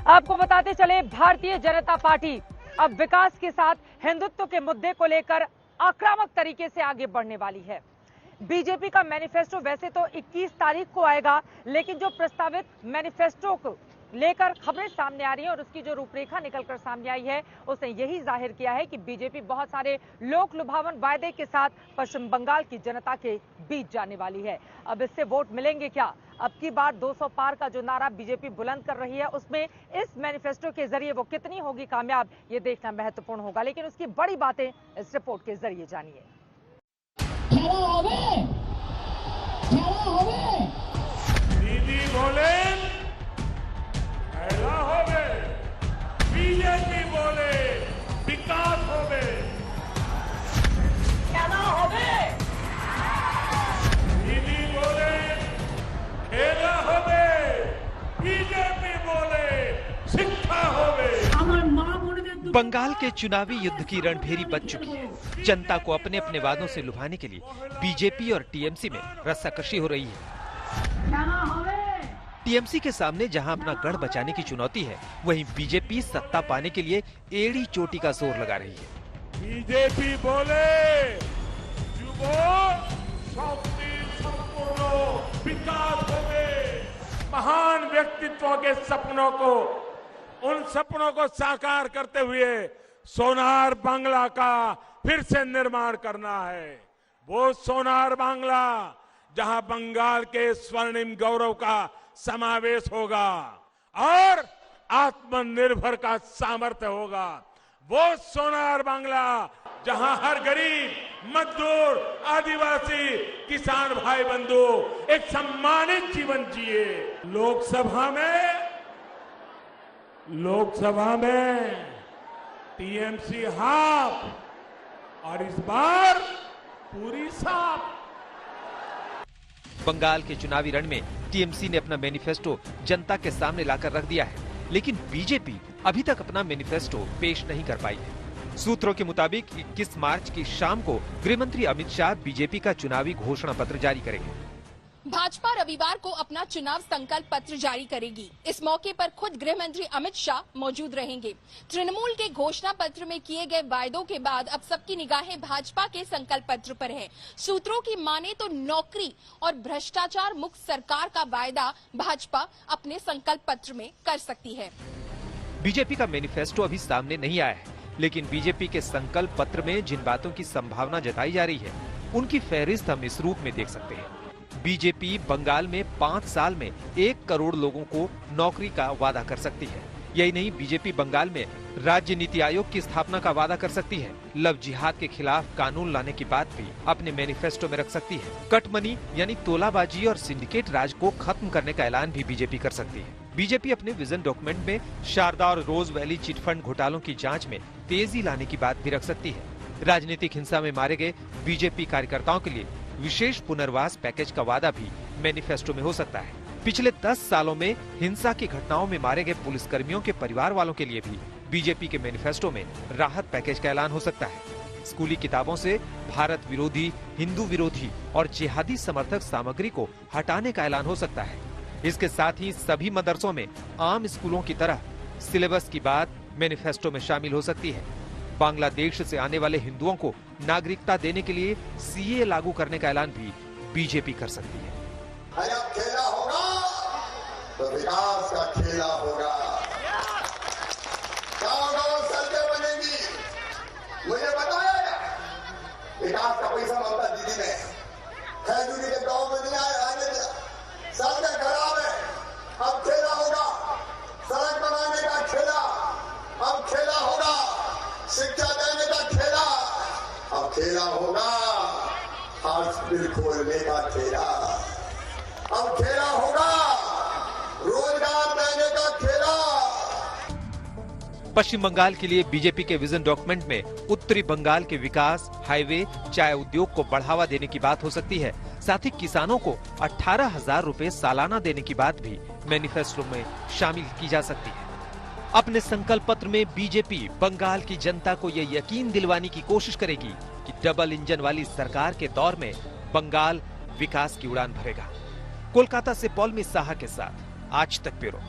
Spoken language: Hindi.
आपको बताते चले, भारतीय जनता पार्टी अब विकास के साथ हिंदुत्व के मुद्दे को लेकर आक्रामक तरीके से आगे बढ़ने वाली है। बीजेपी का मैनिफेस्टो वैसे तो 21 तारीख को आएगा, लेकिन जो प्रस्तावित मैनिफेस्टो को लेकर खबरें सामने आ रही हैं और उसकी जो रूपरेखा निकलकर सामने आई है, उसने यही जाहिर किया है कि बीजेपी बहुत सारे लोक लुभावन वायदे के साथ पश्चिम बंगाल की जनता के बीच जाने वाली है। अब इससे वोट मिलेंगे क्या? अब की बार 200 पार का जो नारा बीजेपी बुलंद कर रही है, उसमें इस मैनिफेस्टो के जरिए वो कितनी होगी कामयाब, ये देखना महत्वपूर्ण होगा। लेकिन उसकी बड़ी बातें इस रिपोर्ट के जरिए जानिए। दीदी बोले पहला होवे, बीजेपी बोले विकास होवे, पहला होवे, दीदी बोले खेला होवे, बीजेपी बोले शिक्षा होवे। बंगाल के चुनावी युद्ध की रणभेरी बच चुकी है। जनता को अपने अपने वादों से लुभाने के लिए बीजेपी और टीएमसी में रस्साकशी हो रही है। टीएमसी के सामने जहां अपना गढ़ बचाने की चुनौती है, वहीं बीजेपी सत्ता पाने के लिए एड़ी चोटी का जोर लगा रही है। बीजेपी बोले युवो शक्ति संपूर्ण विकास होवे, महान व्यक्तित्वों के सपनों को, उन सपनों को साकार करते हुए सोनार बांग्ला का फिर से निर्माण करना है। वो सोनार बांग्ला जहां बंगाल के स्वर्णिम गौरव का समावेश होगा और आत्मनिर्भर का सामर्थ्य होगा। वो सोनार बांग्ला जहां हर गरीब, मजदूर, आदिवासी, किसान भाई बंधु एक सम्मानित जीवन जिए। लोकसभा में टीएमसी हाफ और इस बार पूरी साफ। बंगाल के चुनावी रण में टीएमसी ने अपना मैनिफेस्टो जनता के सामने लाकर रख दिया है, लेकिन बीजेपी अभी तक अपना मैनिफेस्टो पेश नहीं कर पाई है। सूत्रों के मुताबिक 21 मार्च की शाम को गृह मंत्री अमित शाह बीजेपी का चुनावी घोषणा पत्र जारी करेंगे। भाजपा रविवार को अपना चुनाव संकल्प पत्र जारी करेगी। इस मौके पर खुद गृह मंत्री अमित शाह मौजूद रहेंगे। तृणमूल के घोषणा पत्र में किए गए वायदों के बाद अब सबकी निगाहें भाजपा के संकल्प पत्र पर है। सूत्रों की माने तो नौकरी और भ्रष्टाचार मुक्त सरकार का वायदा भाजपा अपने संकल्प पत्र में कर सकती है। बीजेपी का मैनिफेस्टो अभी सामने नहीं आया है, लेकिन बीजेपी के संकल्प पत्र में जिन बातों की संभावना जताई जा रही है, उनकी फहरिस्त हम इस रूप में देख सकते हैं। बीजेपी बंगाल में 5 साल में 1 करोड़ लोगों को नौकरी का वादा कर सकती है। यही नहीं, बीजेपी बंगाल में राज्य नीति आयोग की स्थापना का वादा कर सकती है। लव जिहाद के खिलाफ कानून लाने की बात भी अपने मैनिफेस्टो में रख सकती है। कटमनी यानी तोलाबाजी और सिंडिकेट राज को खत्म करने का ऐलान भी बीजेपी कर सकती है। बीजेपी अपने विजन डॉक्यूमेंट में शारदा और रोज वैली चिटफंड घोटालों की जांच में तेजी लाने की बात भी रख सकती है। राजनीतिक हिंसा में मारे गए बीजेपी कार्यकर्ताओं के लिए विशेष पुनर्वास पैकेज का वादा भी मैनिफेस्टो में हो सकता है। पिछले 10 सालों में हिंसा की घटनाओं में मारे गए पुलिसकर्मियों के परिवार वालों के लिए भी बीजेपी के मैनिफेस्टो में राहत पैकेज का ऐलान हो सकता है। स्कूली किताबों से भारत विरोधी, हिंदू विरोधी और जिहादी समर्थक सामग्री को हटाने का ऐलान हो सकता है। इसके साथ ही सभी मदरसों में आम स्कूलों की तरह सिलेबस की बात मैनिफेस्टो में शामिल हो सकती है। बांग्लादेश से आने वाले हिंदुओं को नागरिकता देने के लिए सीए लागू करने का ऐलान भी बीजेपी कर सकती है। खेला होगा तो विकास का खेला होगा। गाँव-गाँव सड़कें बनेगी। मुझे बताया विकास का पैसा ममता दीदी ने खैदूरी के गाँव में नहीं आने दिया। सड़कें खराब है, अब खेला होगा। सड़क बनाने का खेला, अब खेला होगा। शिक्षा देने का खेला, अब खेला होगा। हॉस्पिटल खोलने का खेला, अब खेला होगा। रोजगार देने का खेला। पश्चिम बंगाल के लिए बीजेपी के विजन डॉक्यूमेंट में उत्तरी बंगाल के विकास, हाईवे, चाय उद्योग को बढ़ावा देने की बात हो सकती है। साथ ही किसानों को 18,000 रुपए सालाना देने की बात भी मैनिफेस्टो में शामिल की जा सकती है। अपने संकल्प पत्र में बीजेपी बंगाल की जनता को यह यकीन दिलवाने की कोशिश करेगी कि डबल इंजन वाली सरकार के दौर में बंगाल विकास की उड़ान भरेगा। कोलकाता से पॉल मिसाहा के साथ आज तक ब्यूरो।